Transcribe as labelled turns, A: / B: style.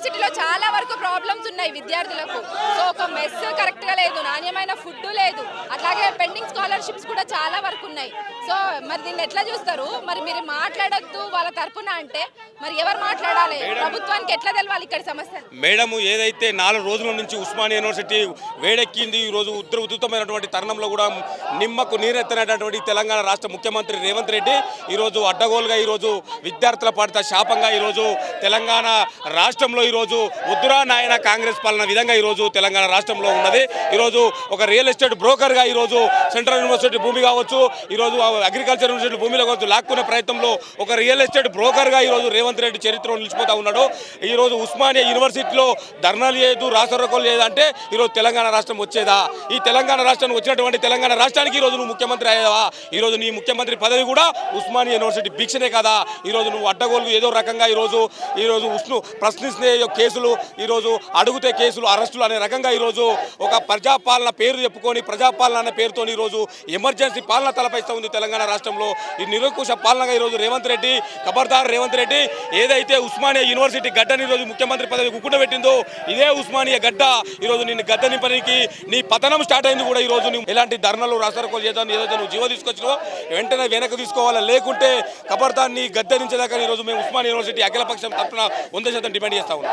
A: యూనివర్సిటీలో చాలా వరకు ప్రాబ్లమ్స్ ఉన్నాయి విద్యార్థులకు. సో ఒక మెస్ కరెక్ట్గా లేదు, నాణ్యమైన ఫుడ్ లేదు, అట్లాగే పెండింగ్ స్కాలర్షిప్స్ కూడా చాలా వరకు ఉన్నాయి. సో మరి దీన్ని ఎట్లా చూస్తారు? మరి మీరు మాట్లాడొద్దు వాళ్ళ తరపున అంటే మరి ఎవరు మాట్లాడాలి? ప్రభుత్వానికి ఎట్లా తెలవాలి ఇక్కడ సమస్యలు?
B: మేడం ఏదైతే 4 రోజుల నుంచి ఉస్మానియా యూనివర్సిటీ వేడెక్కింది, ఈరోజు ఉధృతమైనటువంటి తరుణంలో కూడా నిమ్మకు నీరెత్తనటువంటి తెలంగాణ రాష్ట్ర ముఖ్యమంత్రి రేవంత్ రెడ్డి ఈరోజు అడ్డగోలుగా ఈరోజు విద్యార్థుల పాలిట శాపంగా ఈరోజు తెలంగాణ రాష్ట్రంలో ఈరోజు ఉద్దురా నాయన కాంగ్రెస్ పాలన విధంగా ఈరోజు తెలంగాణ రాష్ట్రంలో ఉన్నది. ఈరోజు ఒక రియల్ ఎస్టేట్ బ్రోకర్గా ఈరోజు సెంట్రల్ యూనివర్సిటీ భూమి కావచ్చు, ఈరోజు అగ్రికల్చర్ యూనివర్సిటీ భూమిలో కావచ్చు లాక్కునే ప్రయత్నంలో ఒక రియల్ ఎస్టేట్ బ్రోకర్గా ఈరోజు రేవంత్ రెడ్డి చరిత్రలో నిలిచిపోతా ఉన్నాడు. ఈరోజు ఉస్మానియా యూనివర్సిటీలో ధర్నాలు చేయదు, రాష్ట్రోకోలు లేదంటే ఈరోజు తెలంగాణ రాష్ట్రం వచ్చేదా? ఈ తెలంగాణ రాష్ట్రం వచ్చినటువంటి తెలంగాణ రాష్ట్రానికి ఈరోజు నువ్వు ముఖ్యమంత్రి అయ్యావా? ఈరోజు నీ ముఖ్యమంత్రి పదవి కూడా ఉస్మానియా యూనివర్సిటీ భిక్షనే కదా. ఈరోజు నువ్వు అడ్డగోలు ఏదో రకంగా ఈరోజు ప్రశ్నిస్తే కేసులు, ఈరోజు అడుగుతే కేసులు, అరెస్టులు అనే రకంగా ఈరోజు ఒక ప్రజాపాలన పేరు చెప్పుకొని ప్రజాపాలన అనే పేరుతో ఈరోజు ఎమర్జెన్సీ పాలన తలపైస్తూ ఉంది తెలంగాణ రాష్ట్రంలో. ఈ నిరంకుశ పాలనగా ఈరోజు రేవంత్ రెడ్డి, ఖబర్దార్ రేవంత్ రెడ్డి, ఏదైతే ఉస్మానియా యూనివర్సిటీ గడ్డని ఈరోజు ముఖ్యమంత్రి పదవి గుక్కుటబెట్టిందో ఇదే ఉస్మానియా గడ్డ ఈరోజు నిన్ను గడ్డ నింపడానికి నీ పతనం స్టార్ట్ అయింది కూడా. ఈరోజు నువ్వు ఎలాంటి ధర్నాలు రాష్ట్రోకోలు చేద్దాం, ఏదైతే నువ్వు జీవో తీసుకొచ్చినో వెంటనే వెనక్కి తీసుకోవాలా, లేకుంటే ఖబర్దార్ నీ గద్దె నుంచేదాకా ఈరోజు మేము ఉస్మానియా యూనివర్సిటీ అఖిలపక్షం తరఫున 100% డిమాండ్ చేస్తా ఉన్నాం.